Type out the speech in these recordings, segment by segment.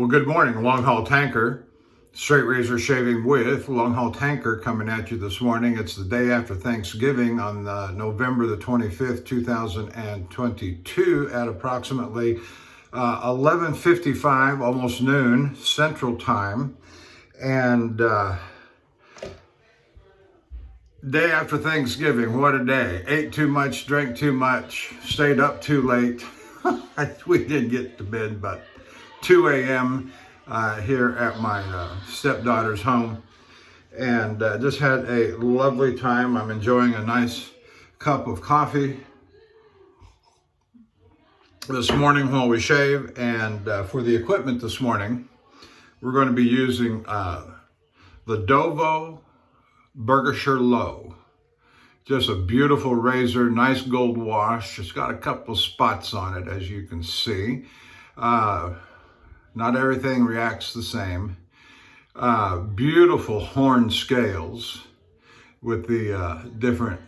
Well, good morning, Longhaultanker. Straight razor shaving with Longhaultanker coming at you this morning. It's the day after Thanksgiving on November the 25th, 2022 at approximately 11:55, almost noon, Central Time. And day after Thanksgiving, what a day. Ate too much, drank too much, stayed up too late. We did get to bed, but 2 a.m. Here at my stepdaughter's home, and just had a lovely time. I'm enjoying a nice cup of coffee this morning while we shave. And for the equipment this morning, we're going to be using the Dovo Bergischer Löwe. Just a beautiful razor, nice gold wash. It's got a couple spots on it, as you can see. Not everything reacts the same. Beautiful horn scales with the different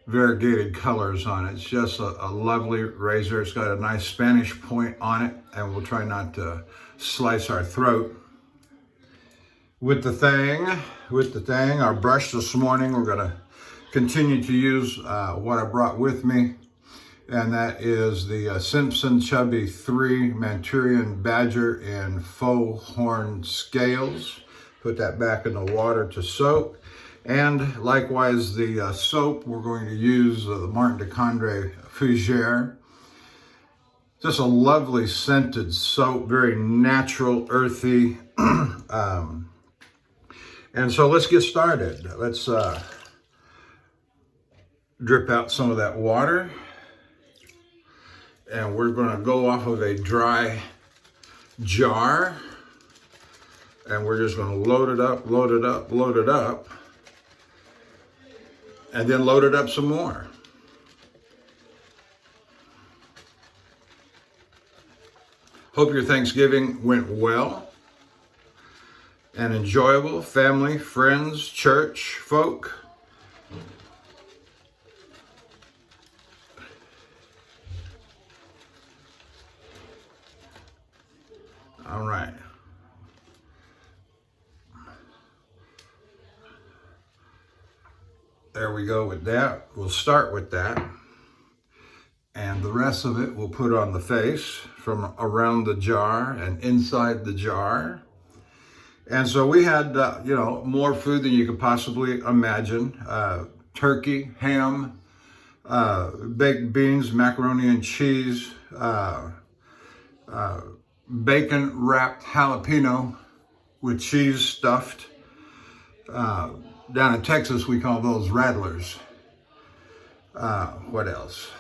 variegated colors on it. It's just a lovely razor. It's got a nice Spanish point on it, and we'll try not to slice our throat with the thing. Our brush this morning, we're gonna continue to use what I brought with me, and that is the Simpson Chubby 3 Manchurian Badger in faux horn scales. Put that back in the water to soak. And likewise, the soap, we're going to use the Candre Fougere. Just a lovely scented soap, very natural, earthy. And so let's get started. Let's drip out some of that water. And we're going to go off of a dry jar, and we're just going to load it up, and then load it up some more. Hope your Thanksgiving went well and enjoyable. Family, friends, church folk. All right. There we go with that. We'll start with that. And the rest of it we'll put on the face from around the jar and inside the jar. And so we had, more food than you could possibly imagine. Turkey, ham, baked beans, macaroni and cheese, bacon wrapped jalapeno with cheese stuffed. Down in Texas, we call those rattlers. What else?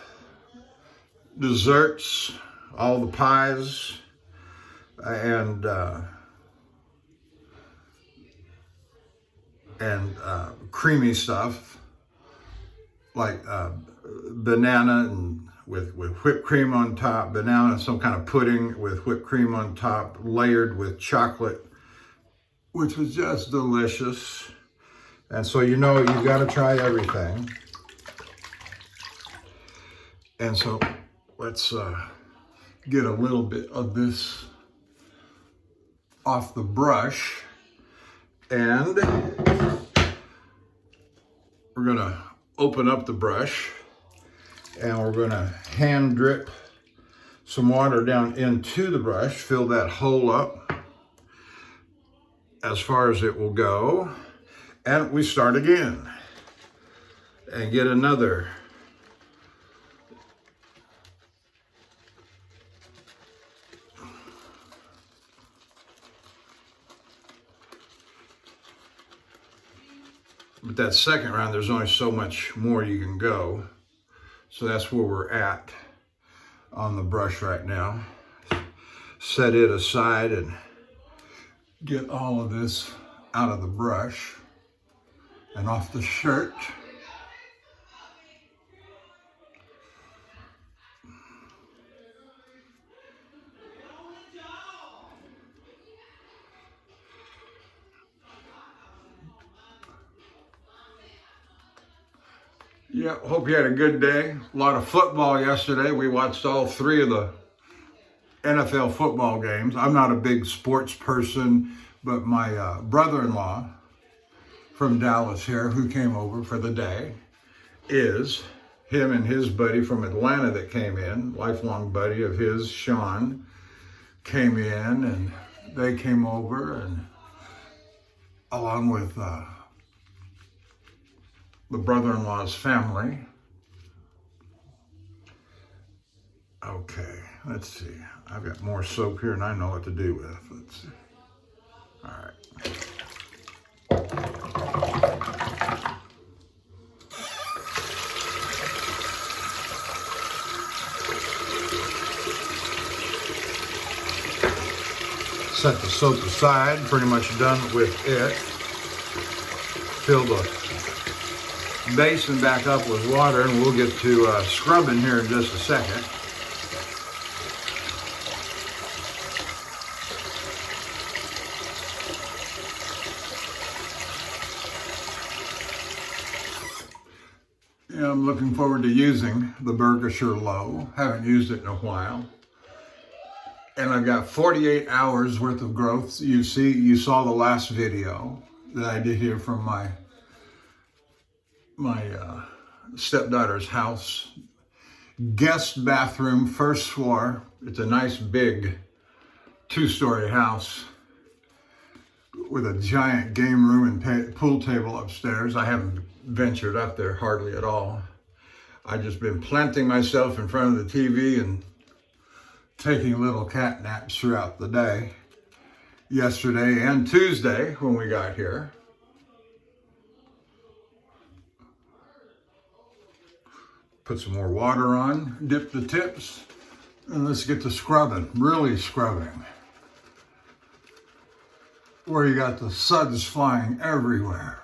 Desserts, all the pies, and creamy stuff like banana and with whipped cream on top, banana, some kind of pudding with whipped cream on top, layered with chocolate, which was just delicious. And so you got to try everything. And so let's get a little bit of this off the brush, and we're going to open up the brush. And we're going to hand drip some water down into the brush, fill that hole up as far as it will go. And we start again and get another. But that second round, there's only so much more you can go. So that's where we're at on the brush right now. Set it aside and get all of this out of the brush and off the shirt. Yeah, hope you had a good day. A lot of football yesterday. We watched all three of the NFL football games. I'm not a big sports person, but my brother-in-law from Dallas here, who came over for the day, is him and his buddy from Atlanta that came in, lifelong buddy of his, Sean, came in, and they came over, and along with the brother-in-law's family. Okay, let's see. I've got more soap here than I know what to do with. Let's see. All right. Set the soap aside, pretty much done with it. Fill the basin back up with water, and we'll get to scrubbing here in just a second. Yeah, I'm looking forward to using the Bergischer Löwe. Haven't used it in a while. And I've got 48 hours worth of growth. You saw the last video that I did here from my stepdaughter's house. Guest bathroom, first floor. It's a nice big 2-story house with a giant game room and pool table upstairs. I haven't ventured up there hardly at all. I've just been planting myself in front of the TV and taking little cat naps throughout the day. Yesterday and Tuesday when we got here. Put some more water on, dip the tips, and let's get to scrubbing, really scrubbing. Where you got the suds flying everywhere.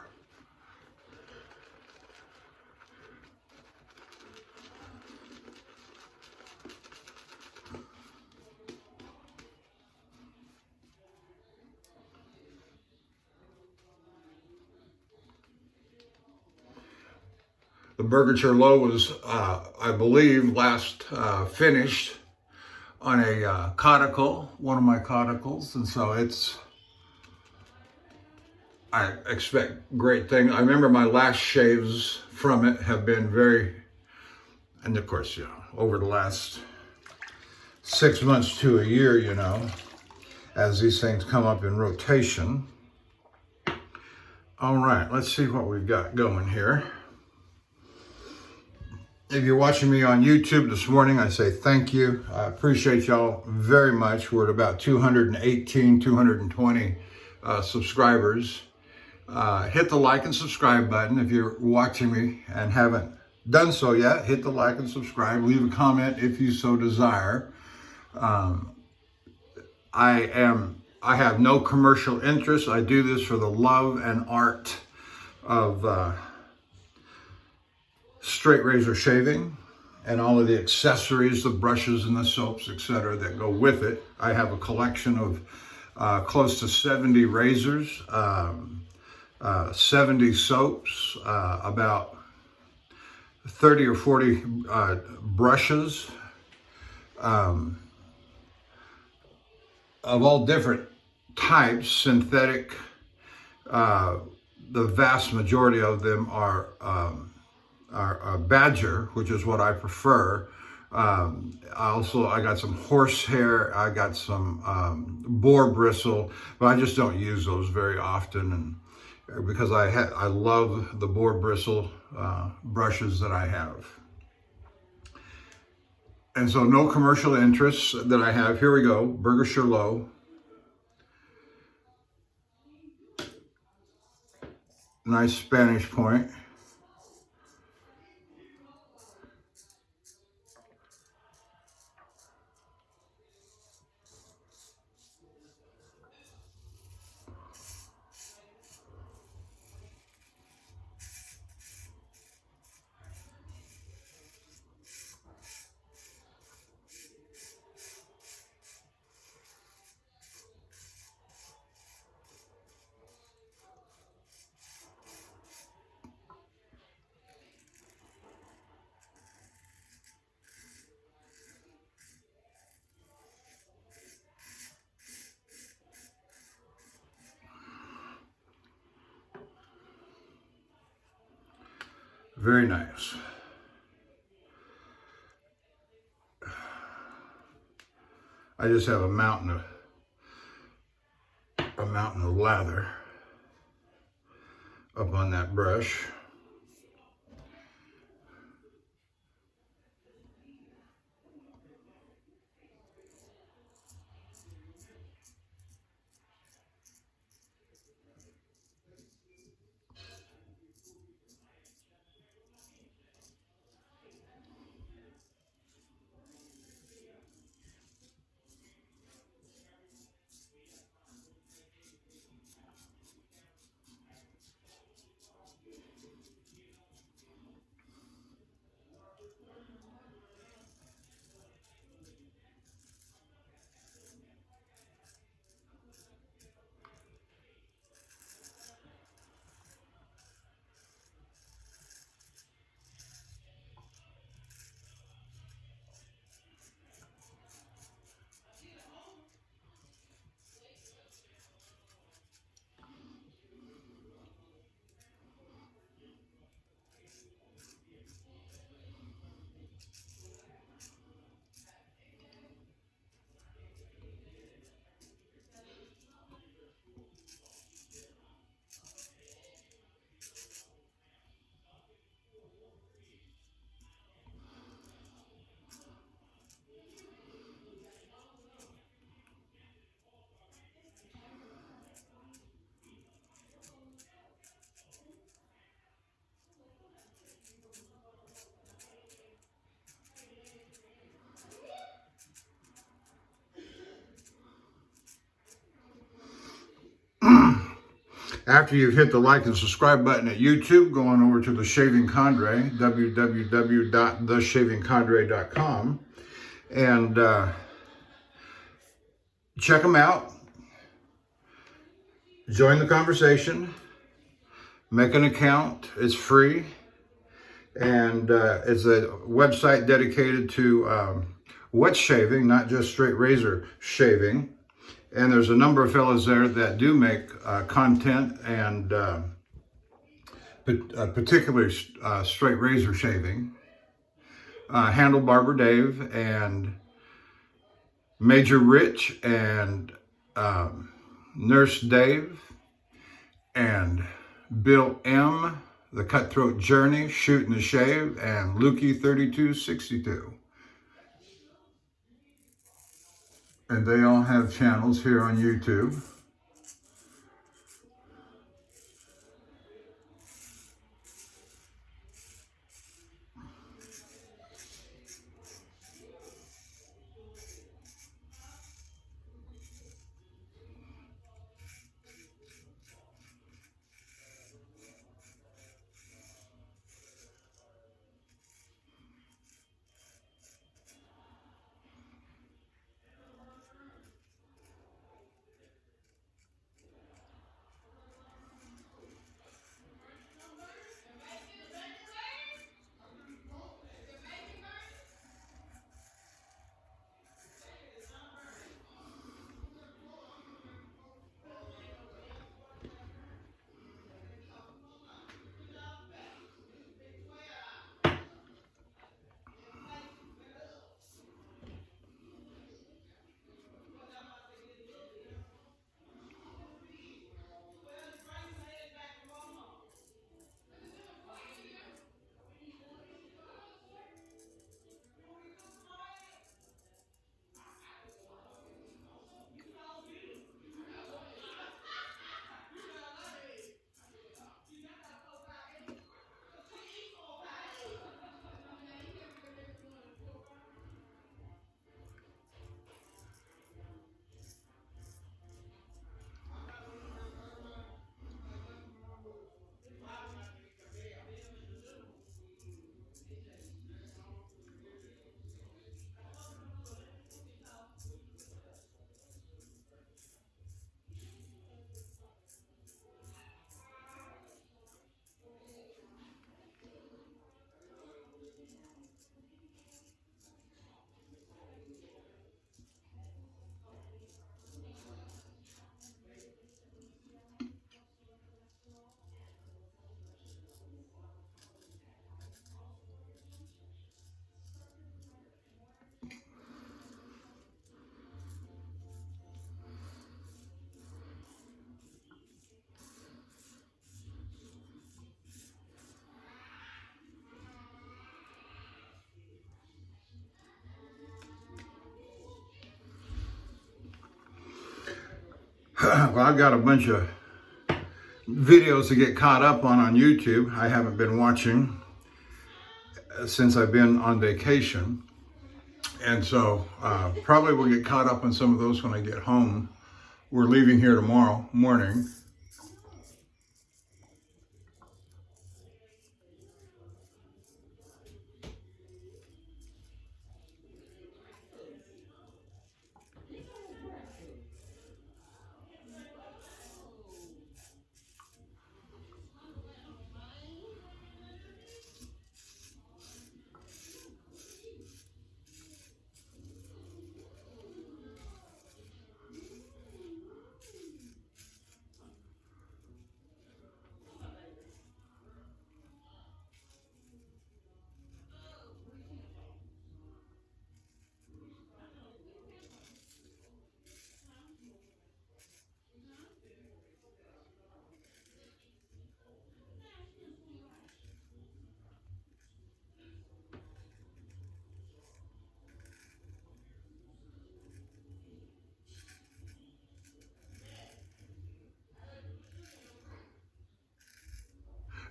The Bergischer Löwe was, I believe, last finished on a Coticule, one of my Coticles, and so I expect great things. I remember my last shaves from it have been very, and of course, over the last 6 months to a year, as these things come up in rotation. All right, let's see what we've got going here. If you're watching me on YouTube this morning, I say thank you. I appreciate y'all very much. We're at about 218, 220 subscribers. Hit the like and subscribe button. If you're watching me and haven't done so yet, hit the like and subscribe. Leave a comment if you so desire. I have no commercial interest. I do this for the love and art of straight razor shaving and all of the accessories, the brushes and the soaps, etc. that go with it. I have a collection of close to 70 razors, 70 soaps, about 30 or 40 brushes of all different types, synthetic. The vast majority of them are badger, which is what I prefer. I got some horsehair, I got some boar bristle, but I just don't use those very often, and because I love the boar bristle brushes that I have. And so no commercial interests that I have. Here we go, Bergischer Löwe. Nice Spanish point. Very nice. I just have a mountain of lather up on that brush. After you've hit the like and subscribe button at YouTube, go on over to The Shaving Candre, www.theshavingcandre.com, and check them out. Join the conversation. Make an account. It's free. And it's a website dedicated to wet shaving, not just straight razor shaving. And there's a number of fellas there that do make content and particularly straight razor shaving. Handle Barber Dave and Major Rich and Nurse Dave and Bill M, The Cutthroat Journey, Shooting the Shave, and Lukey 3262. And they all have channels here on YouTube. Well, I've got a bunch of videos to get caught up on YouTube. I haven't been watching since I've been on vacation. And so probably we'll get caught up on some of those when I get home. We're leaving here tomorrow morning.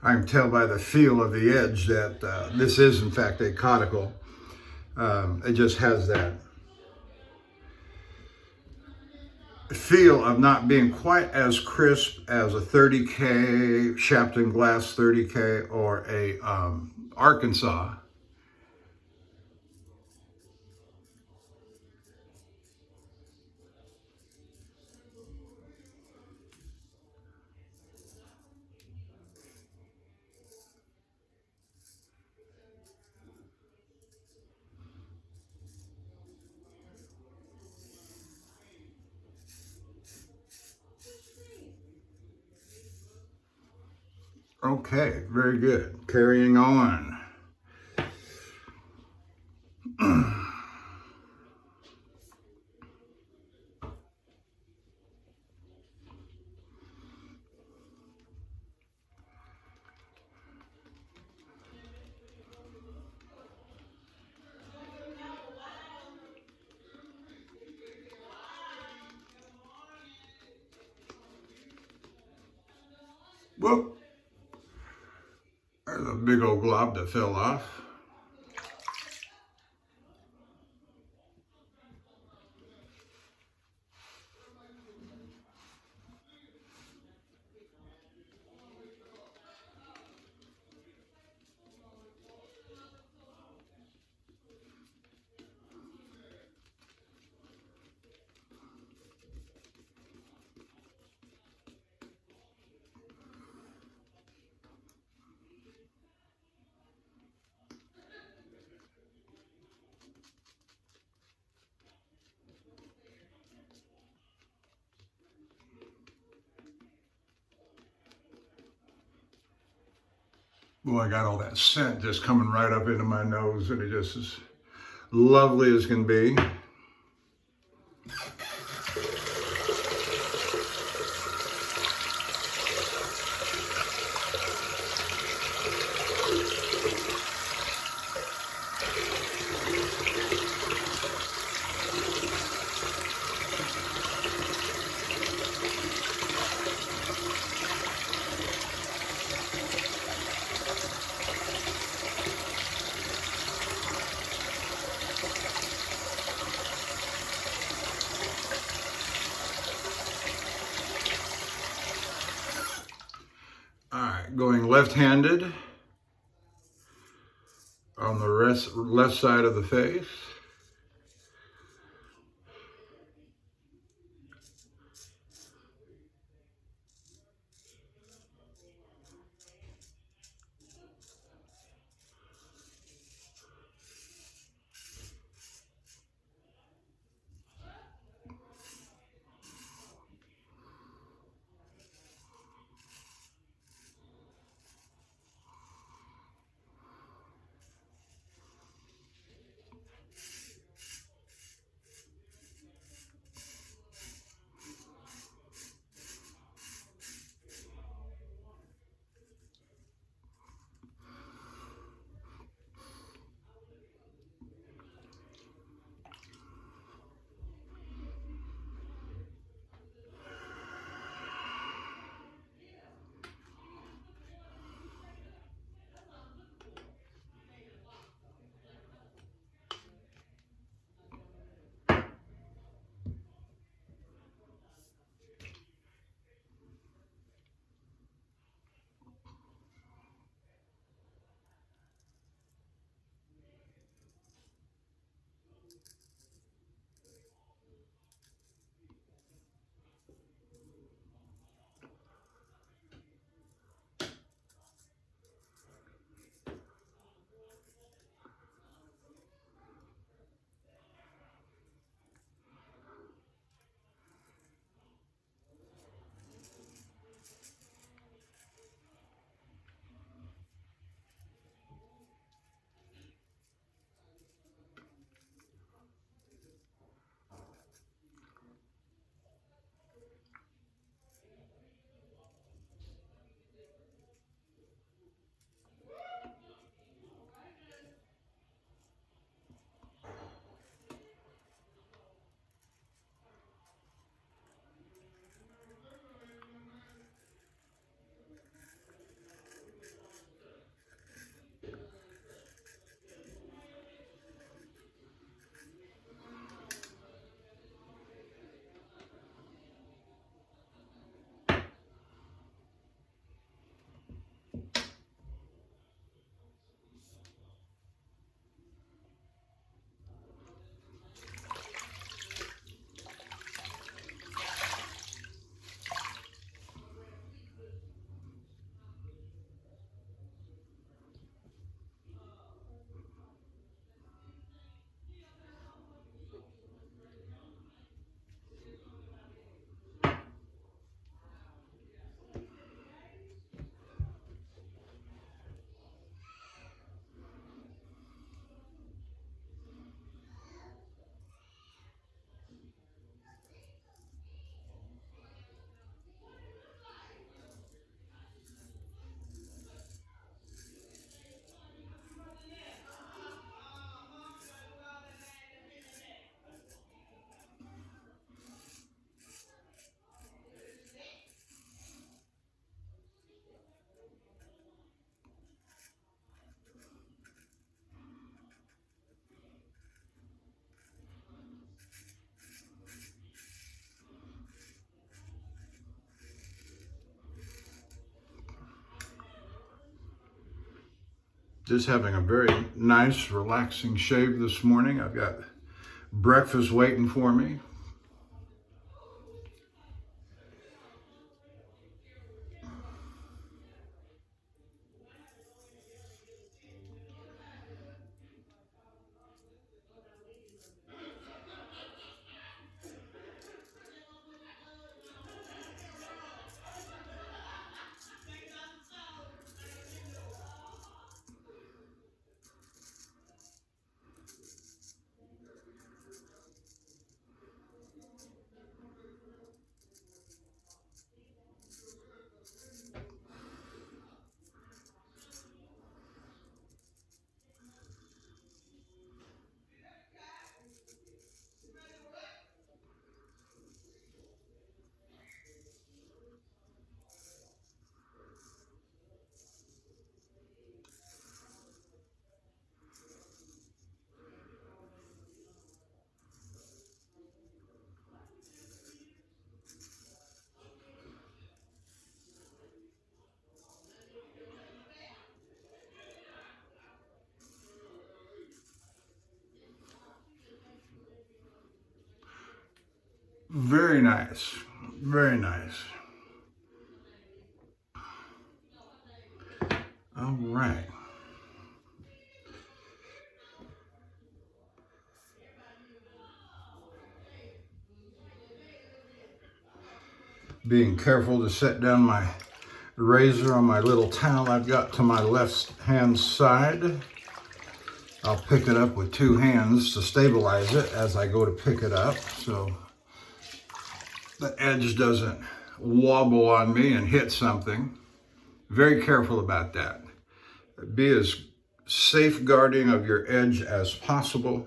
I can tell by the feel of the edge that this is in fact a conical. It just has that feel of not being quite as crisp as a 30K Shapton Glass 30K or a Arkansas. Okay, very good. Carrying on. Whoop. There's a big old glob that fell off. Boy, I got all that scent just coming right up into my nose, and it just is lovely as can be. All right, going left-handed on the left side of the face. Just having a very nice, relaxing shave this morning. I've got breakfast waiting for me. Very nice, very nice. All right. Being careful to set down my razor on my little towel I've got to my left hand side. I'll pick it up with two hands to stabilize it as I go to pick it up, so the edge doesn't wobble on me and hit something. Very careful about that. Be as safeguarding of your edge as possible.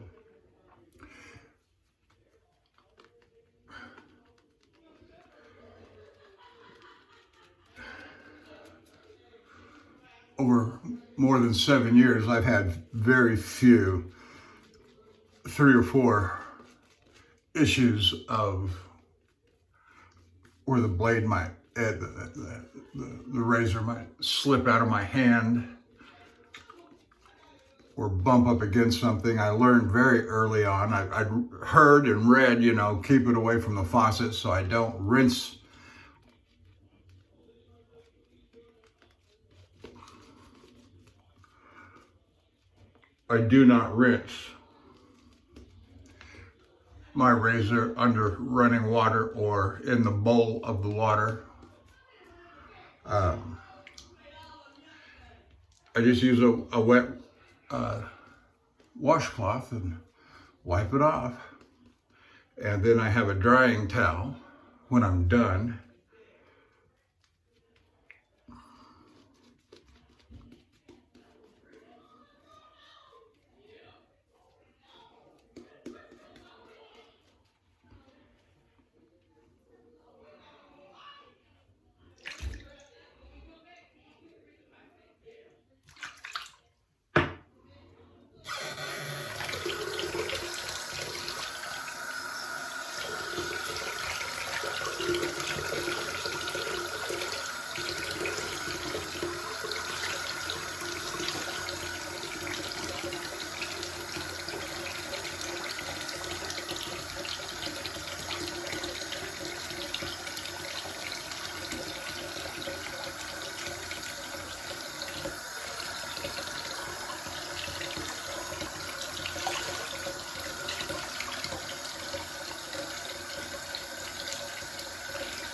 Over more than 7 years, I've had very few, 3 or 4 issues of where the blade might, the razor might slip out of my hand or bump up against something. I learned very early on. I heard and read, you know, keep it away from the faucet so I don't rinse. I do not rinse my razor under running water or in the bowl of the water. I just use a wet washcloth and wipe it off. And then I have a drying towel when I'm done.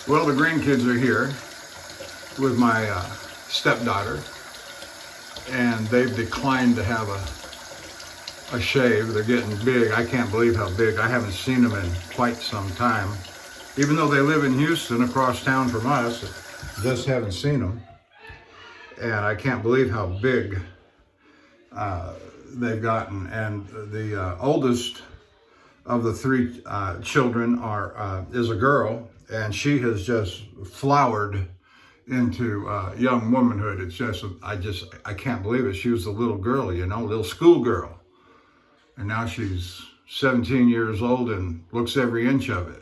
Well, the grandkids are here with my stepdaughter, and they've declined to have a shave. They're getting big. I can't believe how big. I haven't seen them in quite some time. Even though they live in Houston, across town from us, just haven't seen them. And I can't believe how big they've gotten. And the oldest of the 3 children is a girl, and she has just flowered into young womanhood. It's just, I can't believe it. She was a little girl, you know, little schoolgirl. And now she's 17 years old and looks every inch of it.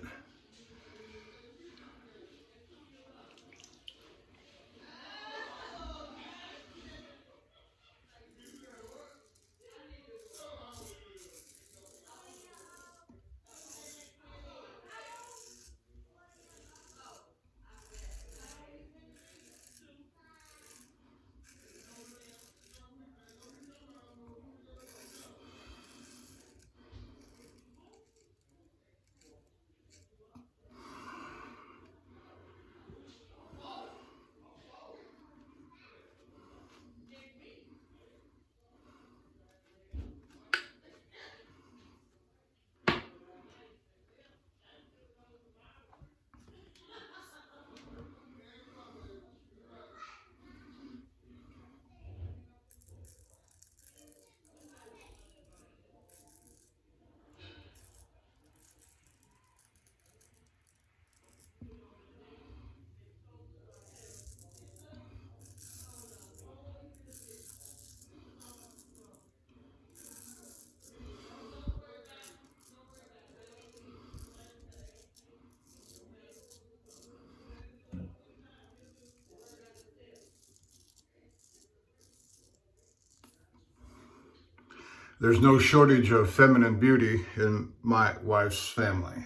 There's no shortage of feminine beauty in my wife's family.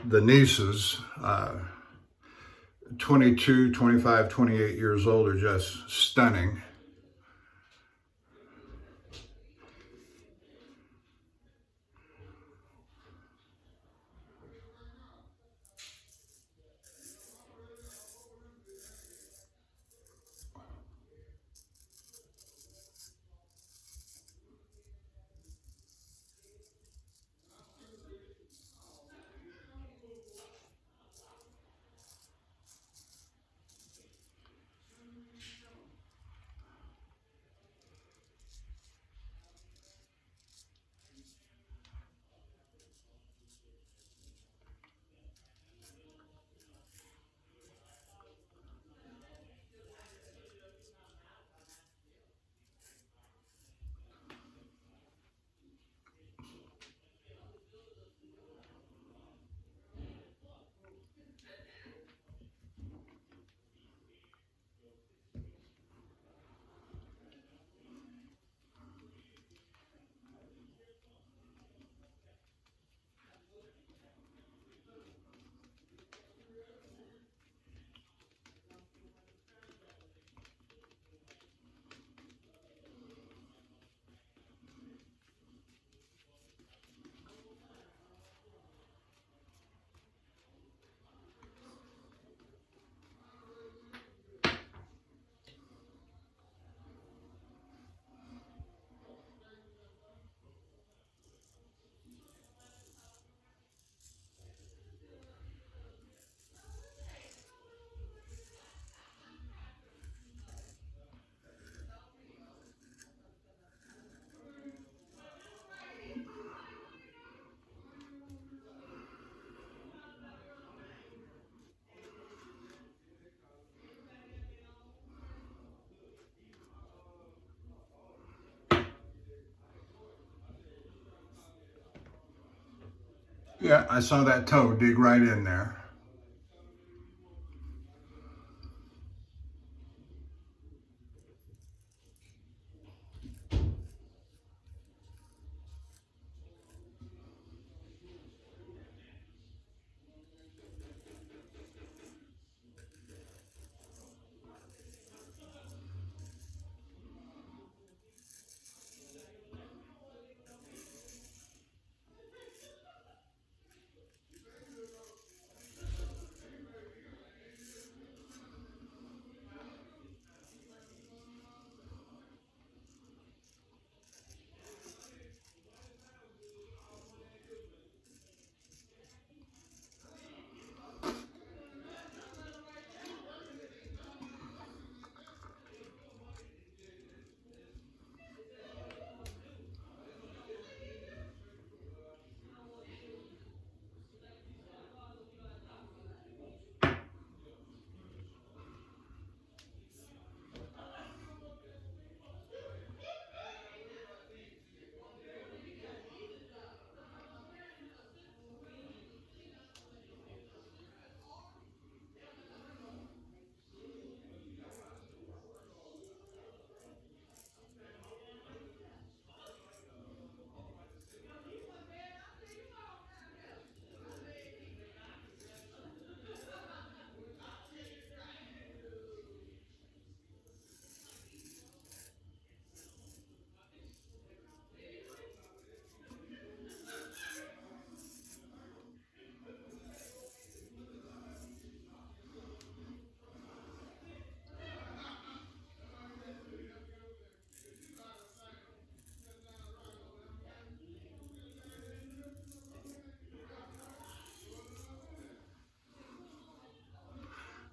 The nieces, 22, 25, 28 years old, are just stunning. Yeah, I saw that toe dig right in there.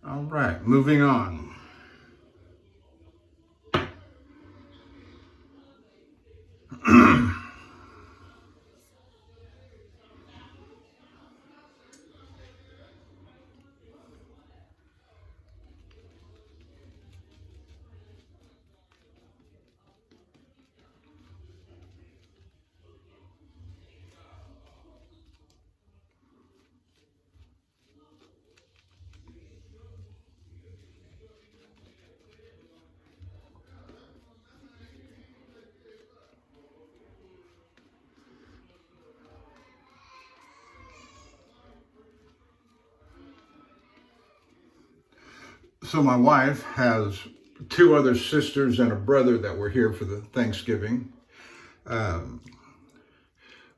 All right, moving on. So my wife has two other sisters and a brother that were here for the Thanksgiving.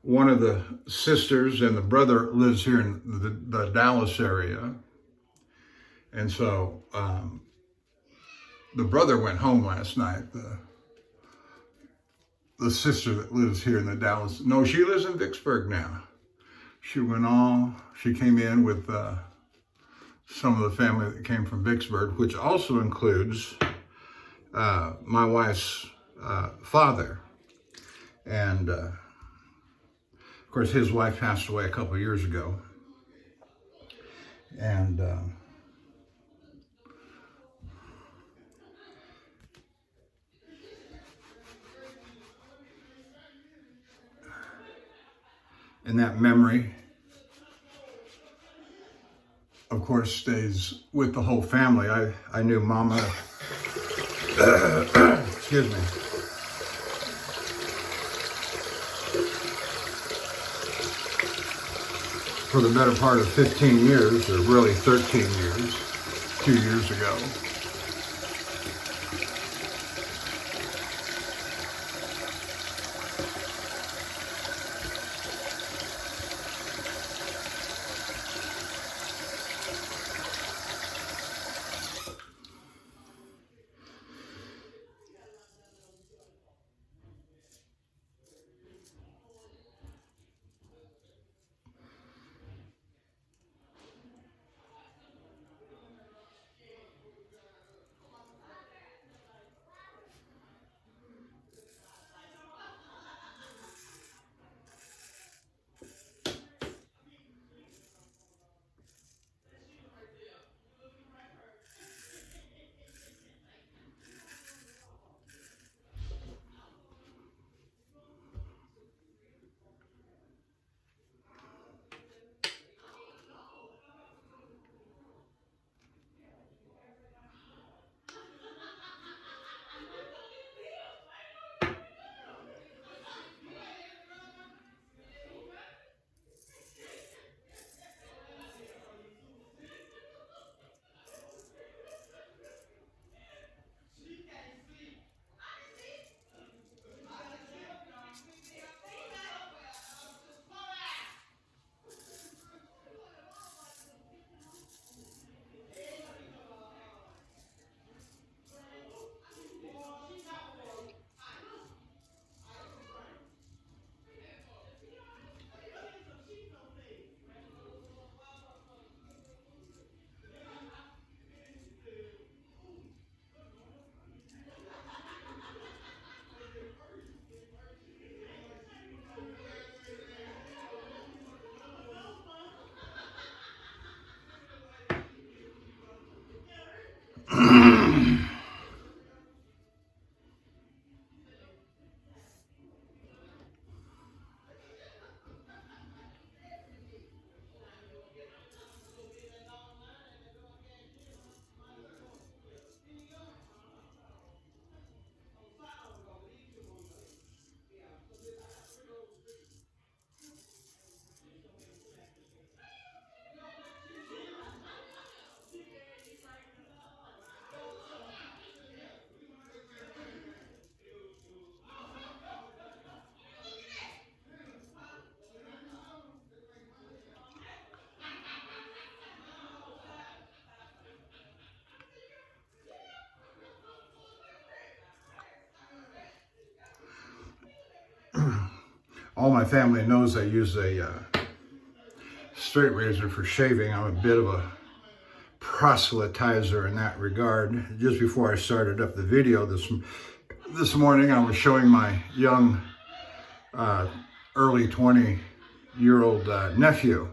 One of the sisters and the brother lives here in the Dallas area. And so the brother went home last night. The sister that lives here in the Dallas, no, she lives in Vicksburg now. She came in with some of the family that came from Vicksburg, which also includes my wife's father. And of course, his wife passed away a couple of years ago. And that memory, of course, stays with the whole family. I knew Mama, excuse me, for the better part of 15 years, or really 13 years, 2 years ago. All my family knows I use a straight razor for shaving. I'm a bit of a proselytizer in that regard. Just before I started up the video this morning, I was showing my young, early 20-year-old nephew.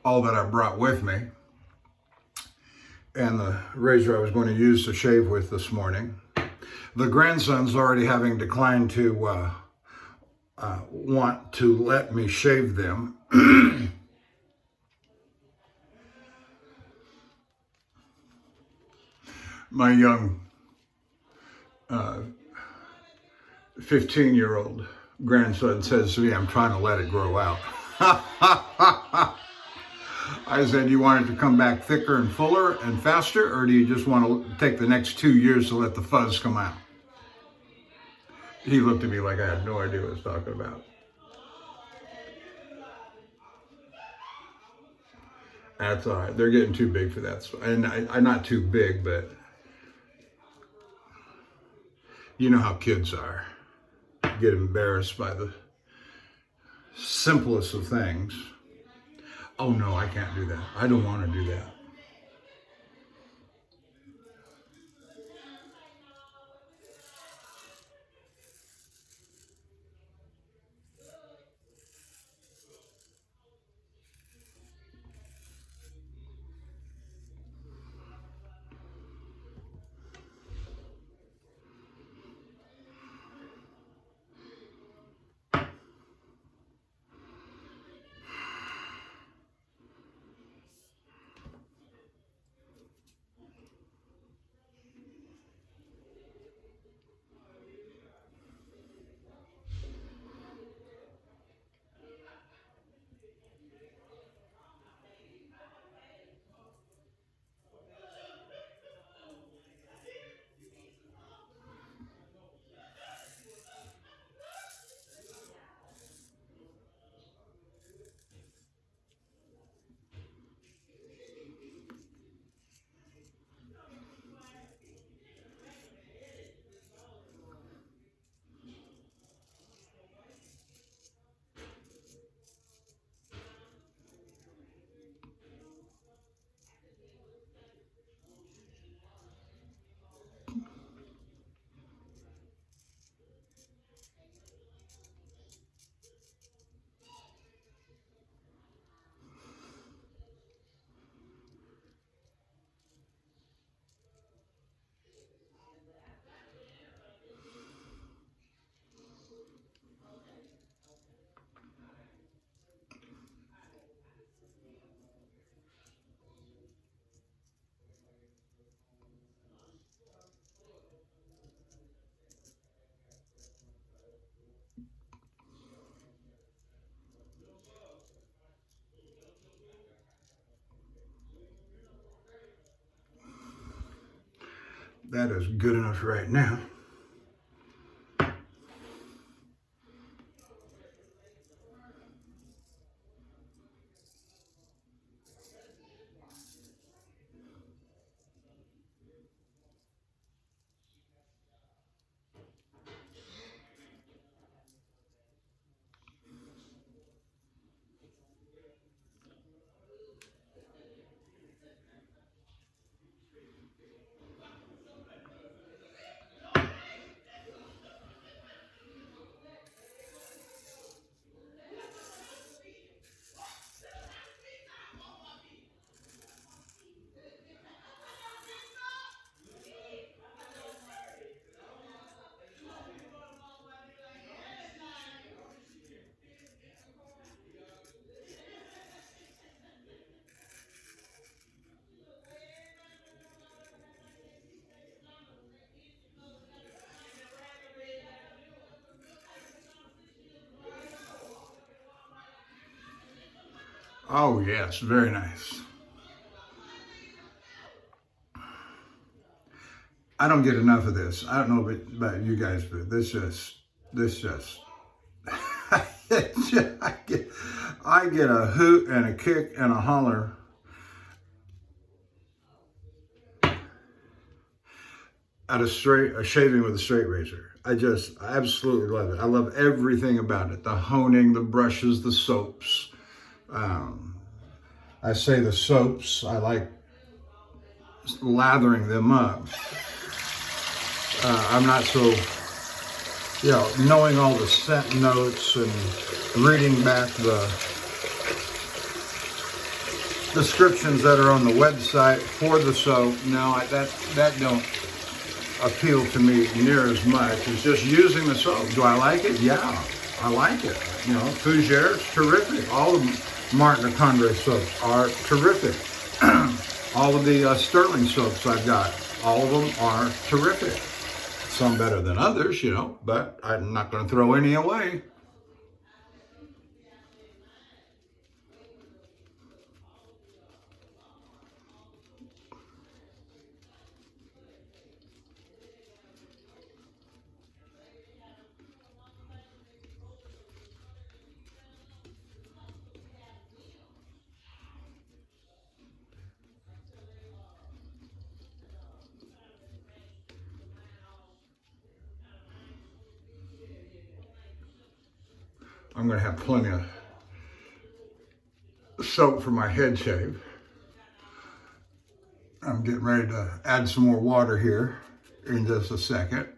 All that I brought with me, and the razor I was going to use to shave with this morning. The grandson's already having declined to want to let me shave them. my young 15-year-old grandson says to me, I'm trying to let it grow out. I said, you want it to come back thicker and fuller and faster, or do you just want to take the next 2 years to let the fuzz come out? He looked at me like I had no idea what I was talking about. That's all right. They're getting too big for that. And I'm not too big, but you know how kids are. Get embarrassed by the simplest of things. Oh no, I can't do that. I don't want to do that. That is good enough right now. Oh yes, very nice. I don't get enough of this. I don't know about you guys, but this just I get a hoot and a kick and a holler at a shaving with a straight razor. I absolutely love it. I love everything about it. The honing, the brushes, the soaps. I say the soaps, I like lathering them up. I'm not so, knowing all the scent notes and reading back the descriptions that are on the website for the soap. No, that don't appeal to me near as much. It's just using the soap. Do I like it? Yeah, I like it. Fougere is terrific. All of Martin or Candre soaps are terrific. All of the Sterling soaps I've got All of them are terrific. Some better than others, you know, but I'm not going to throw any away. I'm going to have plenty of soap for my head shave. I'm getting ready to add some more water here in just a second.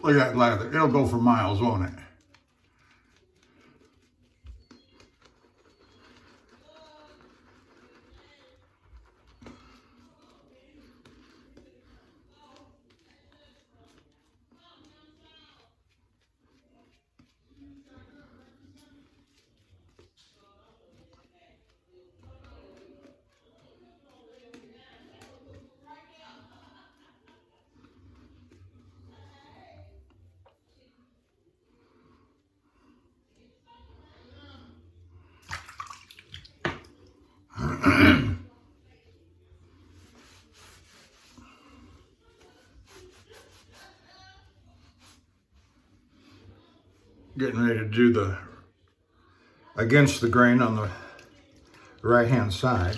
Look at that lather. It'll go for miles, won't it? Getting ready to do the against the grain on the right hand side.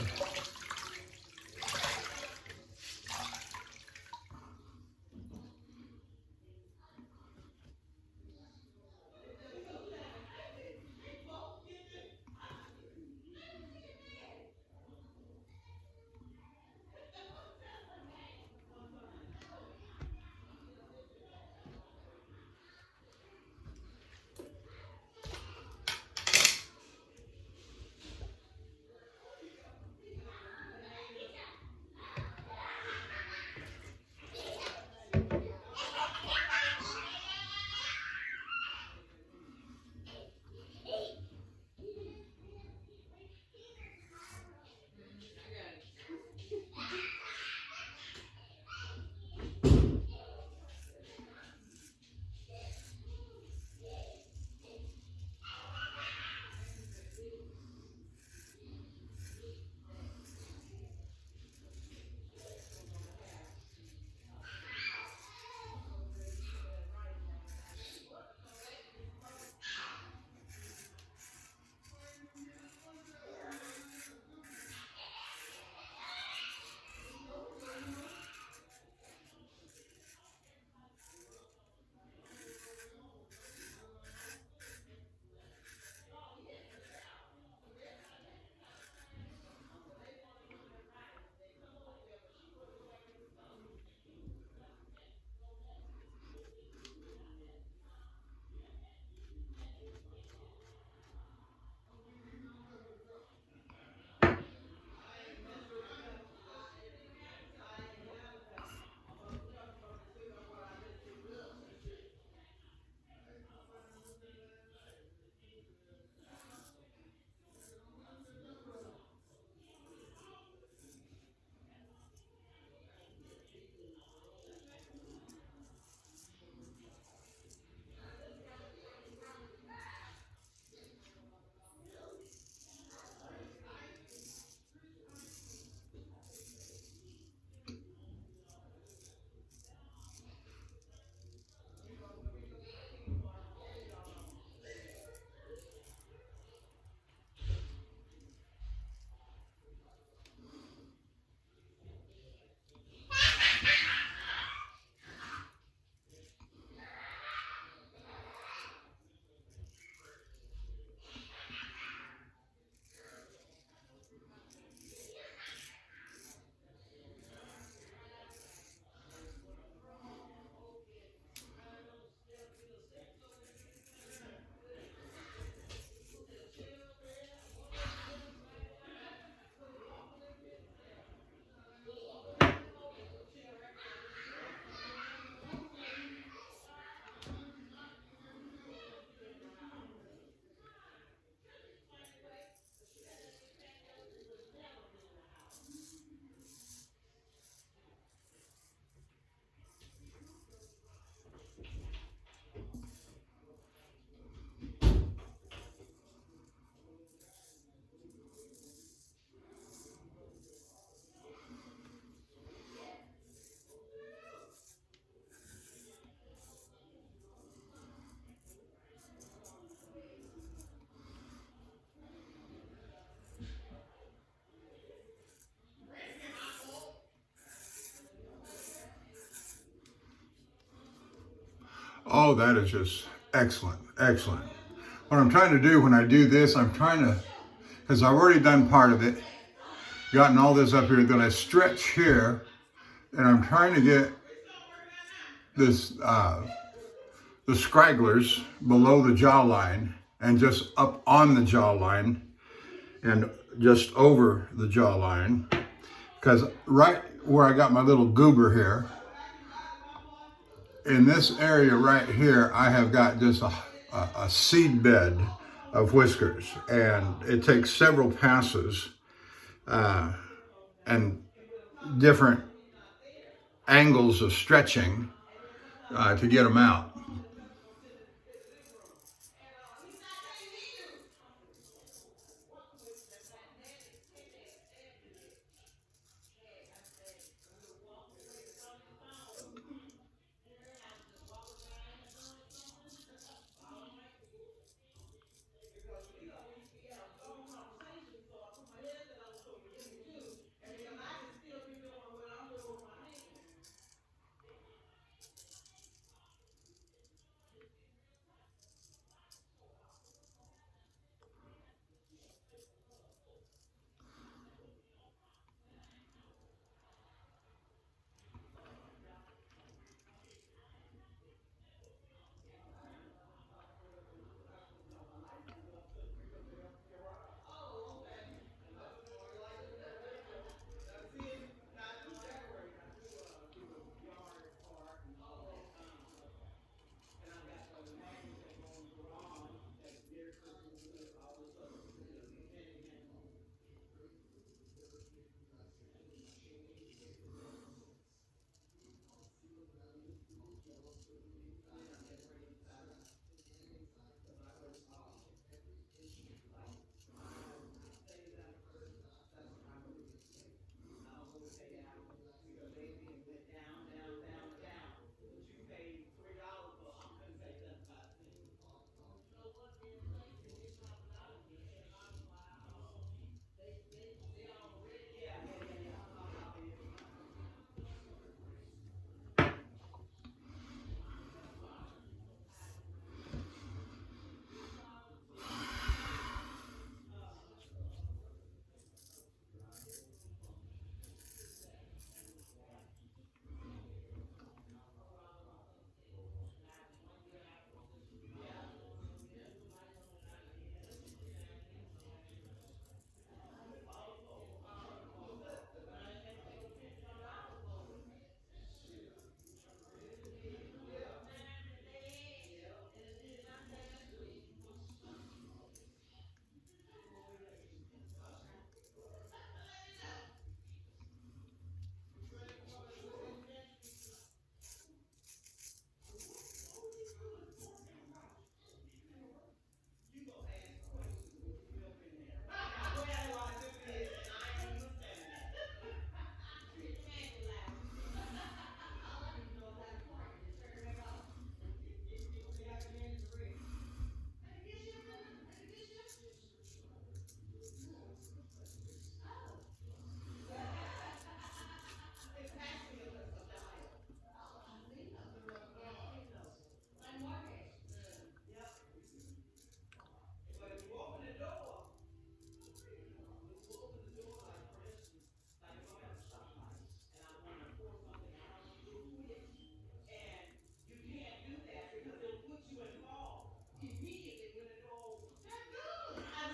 Oh, that is just excellent, excellent. What I'm trying to do when I do this, I'm trying to, because I've already done part of it, gotten all this up here, then I stretch here, and I'm trying to get this, the scragglers below the jawline and just up on the jawline and just over the jawline. Because right where I got my little goober here, in this area right here, I have got just a seed bed of whiskers, and it takes several passes and different angles of stretching to get them out.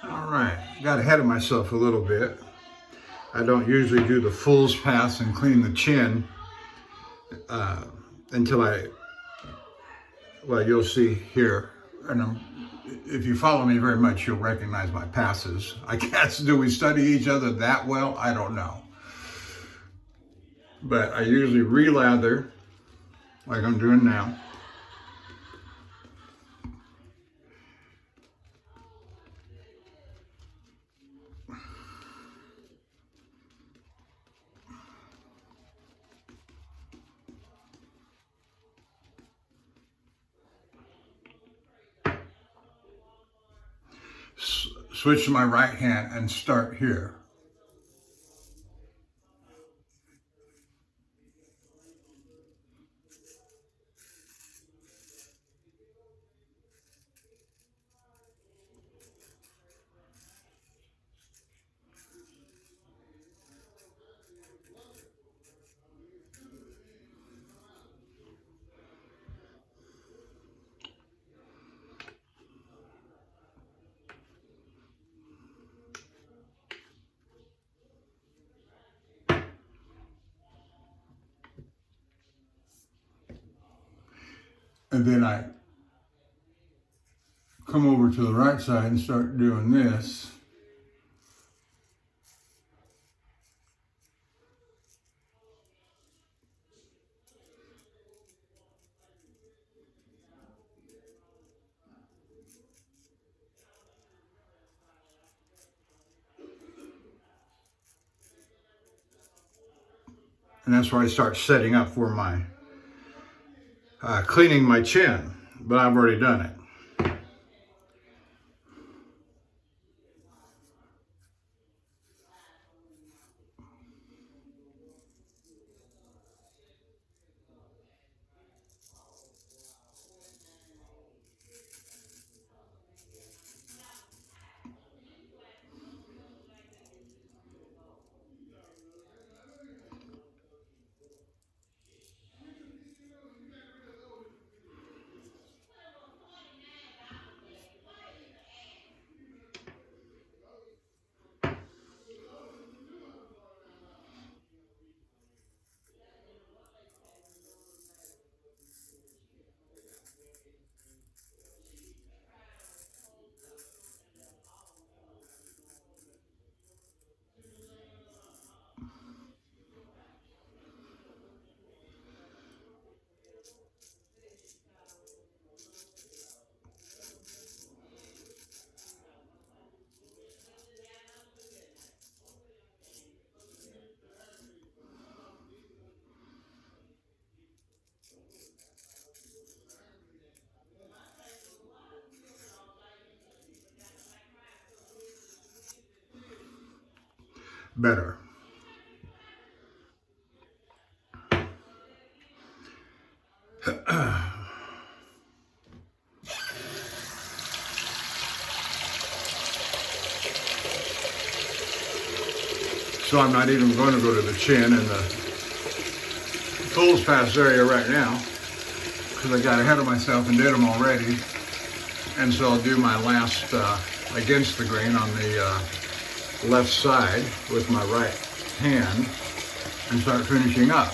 All right, got ahead of myself a little bit. I don't usually do the fool's pass and clean the chin until well, you'll see here. And if you follow me very much, you'll recognize my passes. I guess, do we study each other that well? I don't know. But I usually relather, like I'm doing now. Switch to my right hand and start here. And then I come over to the right side and start doing this. And that's where I start setting up for my cleaning my chin, but I've already done it. Better. So I'm not even going to go to the chin and the folds past area right now because I got ahead of myself and did them already. And so I'll do my last against the grain on the left side with my right hand and start finishing up.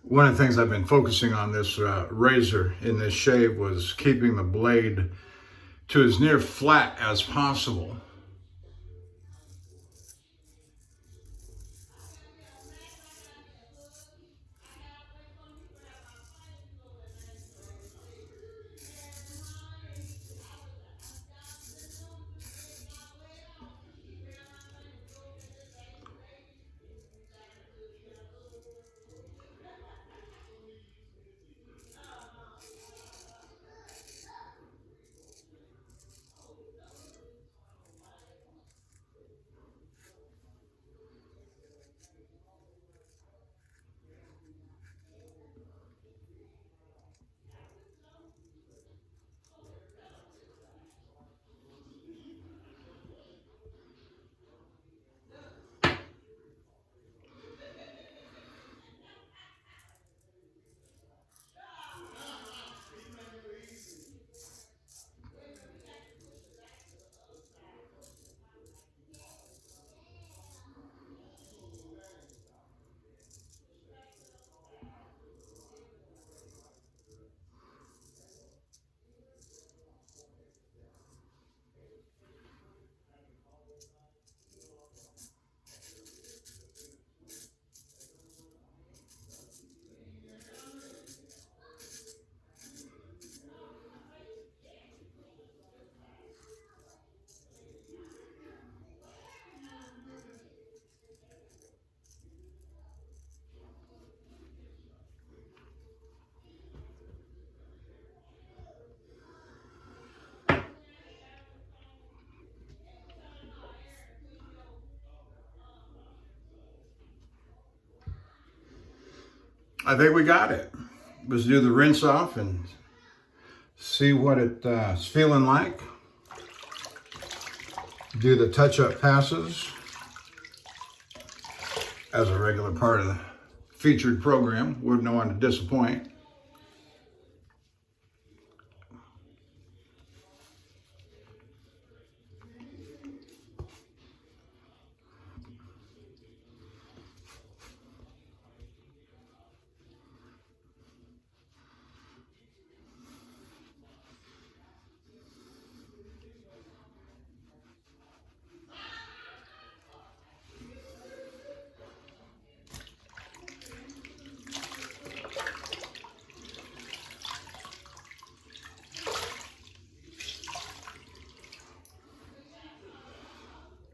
One of the things I've been focusing on this razor in this shave was keeping the blade to as near flat as possible. I think we got it. Let's do the rinse off and see what it's feeling like. Do the touch-up passes as a regular part of the featured program. Wouldn't want to disappoint.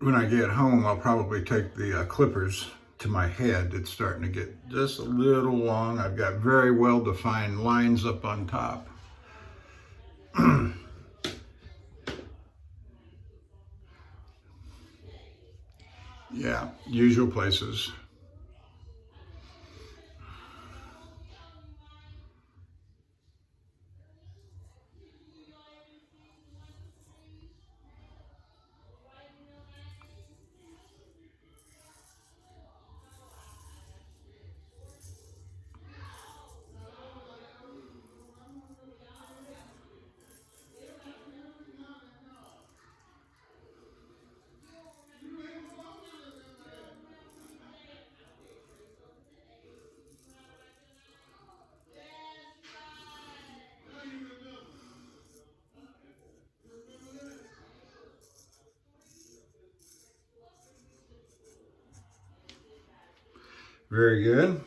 When I get home, I'll probably take the clippers to my head. It's starting to get just a little long. I've got very well-defined lines up on top. Yeah, usual places. Very good.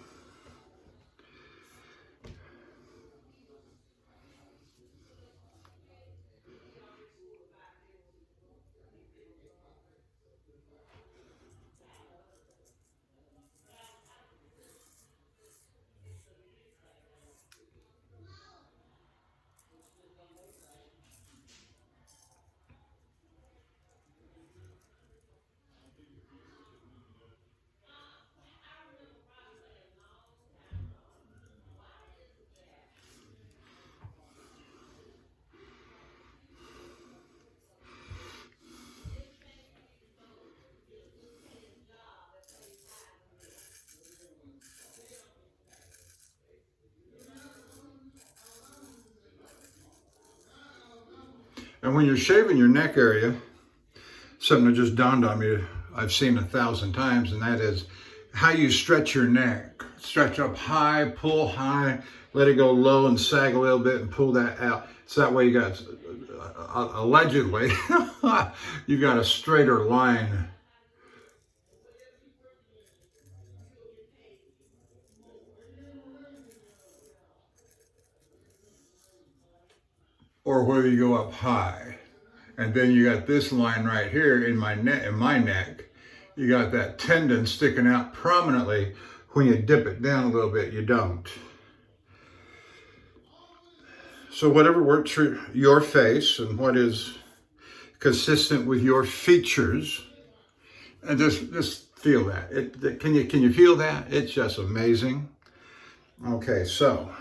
And when you're shaving your neck area, something that just dawned on me, I've seen 1,000 times, and that is how you stretch your neck. Stretch up high, pull high, let it go low and sag a little bit and pull that out. So that way you got, allegedly, you got a straighter line. Or where you go up high. And then you got this line right here in my neck. You got that tendon sticking out prominently. When you dip it down a little bit, you don't. So whatever works for your face and what is consistent with your features, and just feel that. Can you feel that? It's just amazing. Okay, so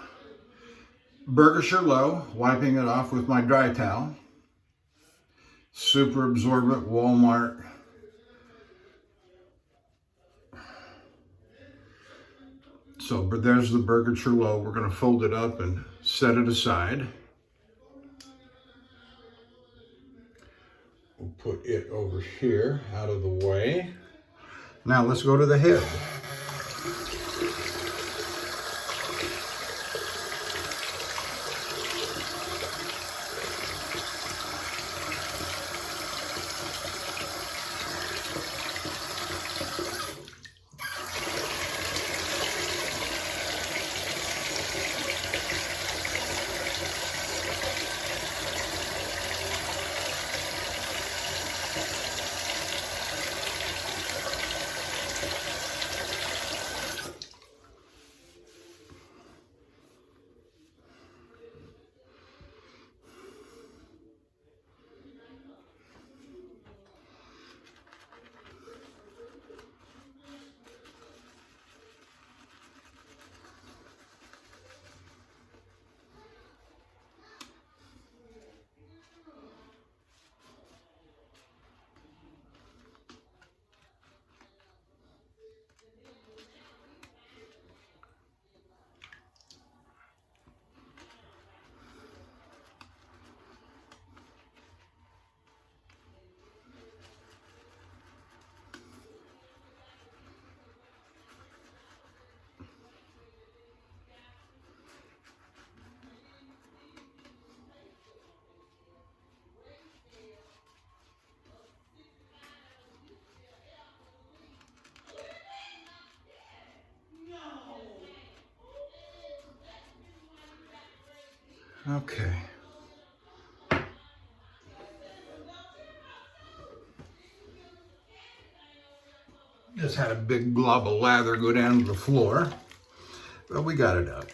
Bergischer Low, wiping it off with my dry towel. Super absorbent Walmart. So, but there's the Bergischer Low. We're going to fold it up and set it aside. We'll put it over here, out of the way. Now let's go to the head. Okay. Just had a big glob of lather go down to the floor, but we got it up.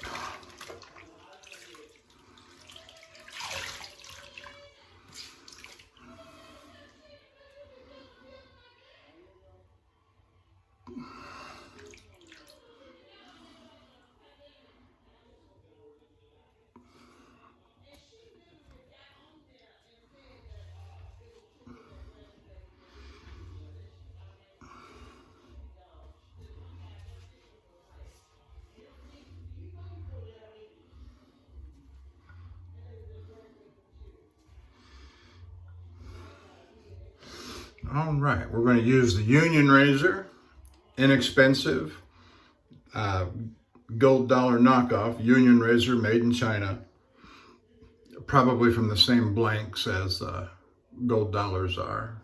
All right, we're going to use the Union razor, inexpensive, gold dollar knockoff, Union razor made in China, probably from the same blanks as gold dollars are.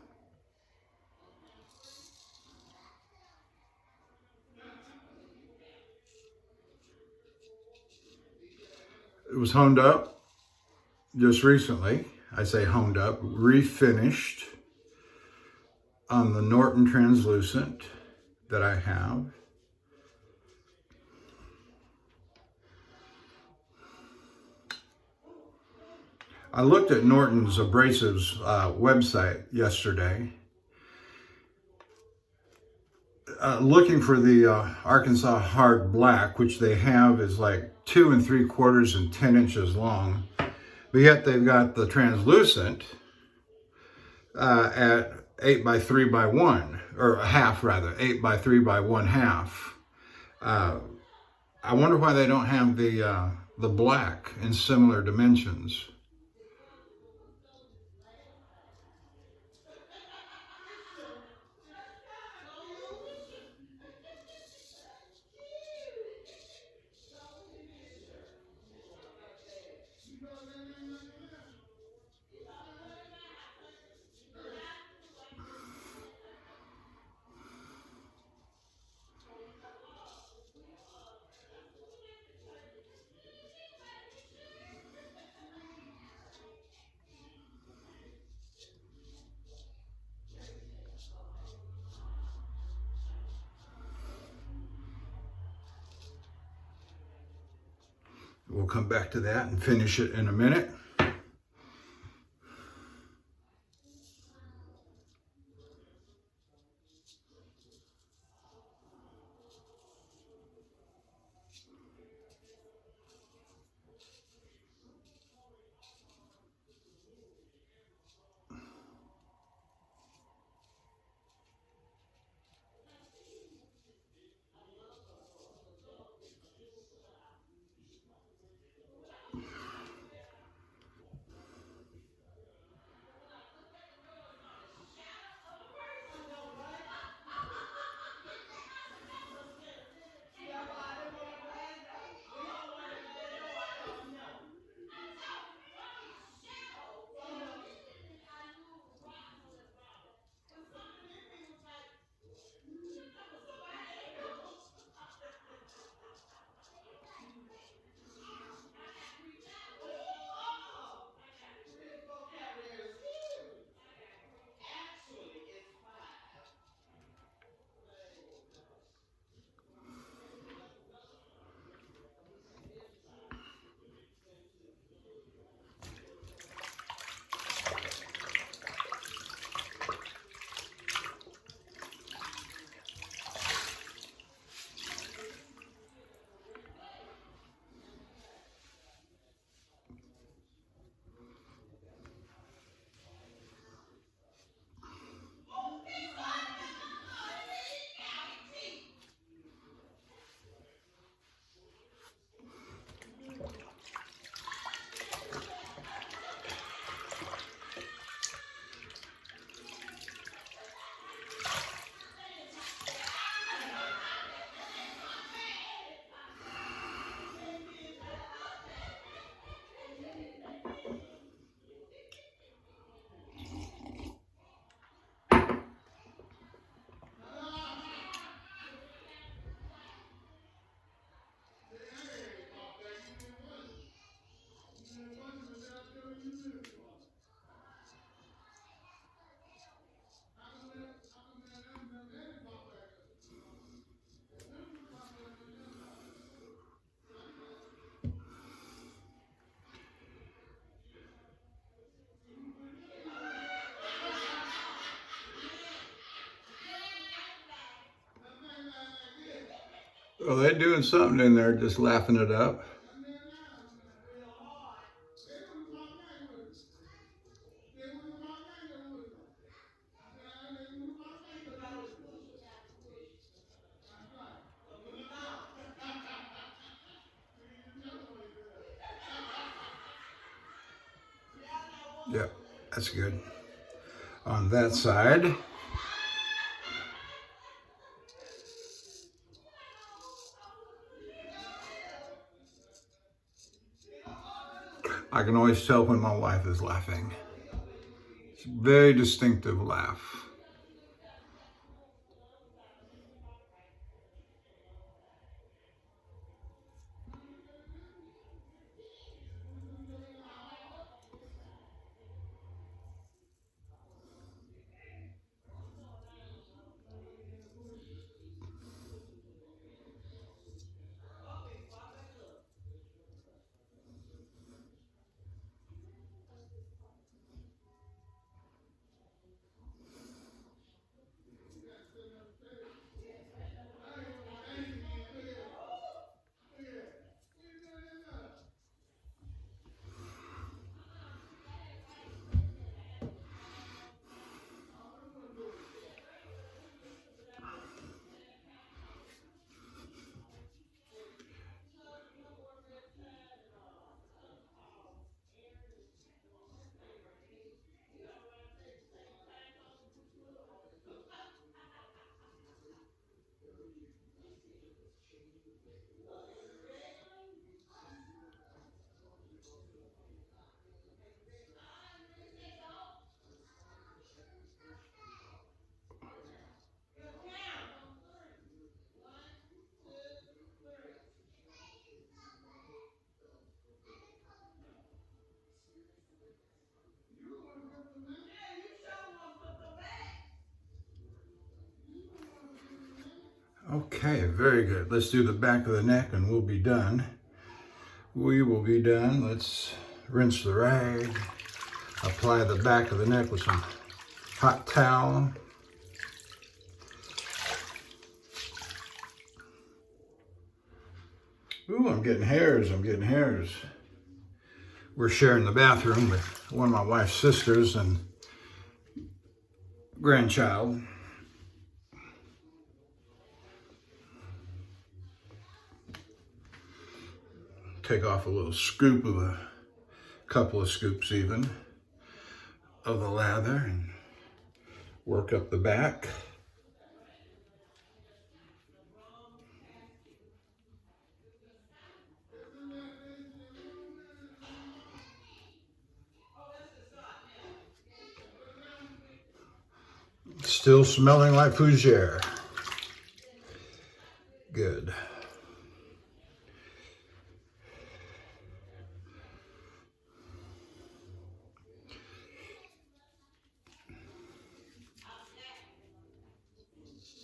It was honed up just recently. I say honed up, refinished on the Norton translucent that I have. I looked at Norton's Abrasives website yesterday, looking for the Arkansas Hard Black, which they have is like 2 3/4 and 10 inches long, but yet they've got the translucent at 8 by 3 by 1, or a half rather, 8 by 3 by 1/2. I wonder why they don't have the black in similar dimensions. We'll come back to that and finish it in a minute. Well, they're doing something in there, just laughing it up. Yep, that's good. On that side, I can always tell when my wife is laughing. It's a very distinctive laugh. Okay, very good. Let's do the back of the neck and we'll be done. We will be done. Let's rinse the rag, apply the back of the neck with some hot towel. Ooh, I'm getting hairs, I'm getting hairs. We're sharing the bathroom with one of my wife's sisters and grandchild. Take off a little scoop of a couple of scoops even of the lather and work up the back. Still smelling like Fougere. Good.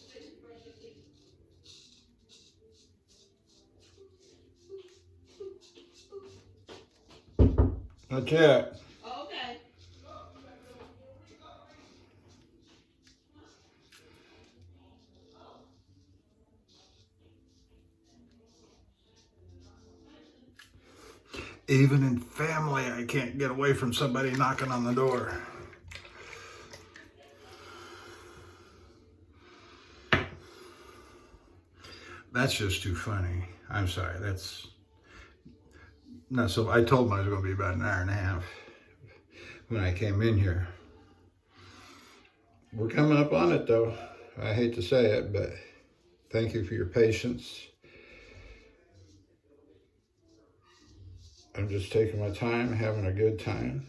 That's it. Okay. Even in family, I can't get away from somebody knocking on the door. That's just too funny. I'm sorry, that's not so. I told them I was going to be about an hour and a half when I came in here. We're coming up on it though. I hate to say it, but thank you for your patience. I'm just taking my time, having a good time.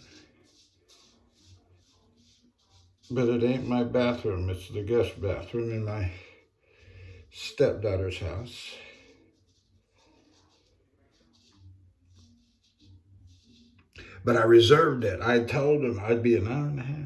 But it ain't my bathroom, it's the guest bathroom in my stepdaughter's house. But I reserved it. I told him I'd be an hour and a half.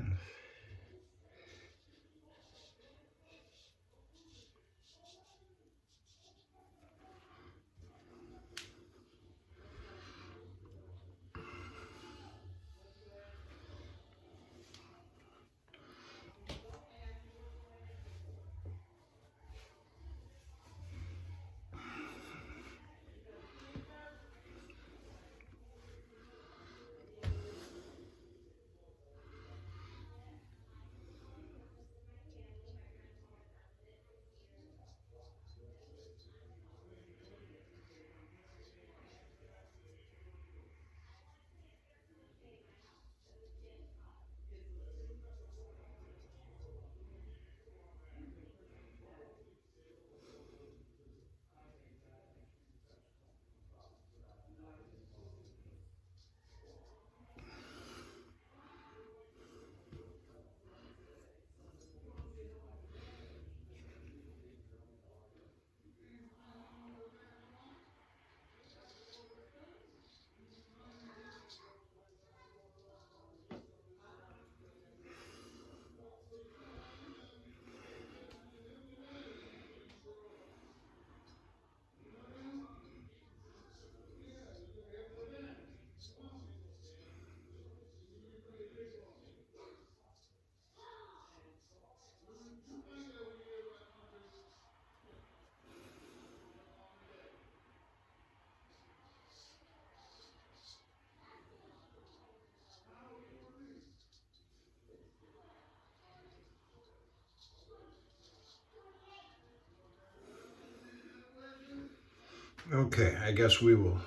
Okay, I guess we will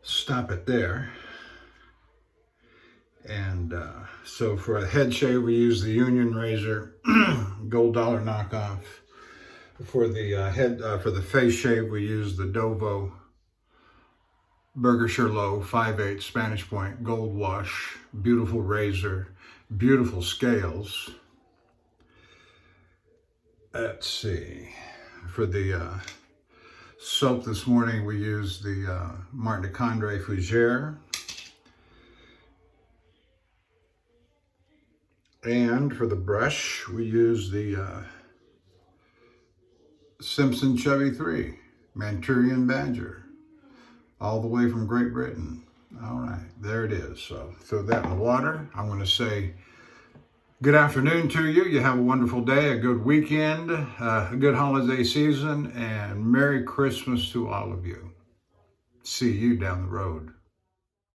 stop it there. And so for a head shave, we use the Union razor, gold dollar knockoff. For the for the face shave, we use the Dovo Bergischer Low 5/8 Spanish point gold wash. Beautiful razor, beautiful scales. Let's see. For the soap this morning, we use the Candre Fougere. And for the brush, we use the Simpson Chubby 3 Manchurian Badger, all the way from Great Britain. All right, there it is. So throw that in the water. I'm going to say good afternoon to you. You have a wonderful day, a good weekend, a good holiday season, and Merry Christmas to all of you. See you down the road.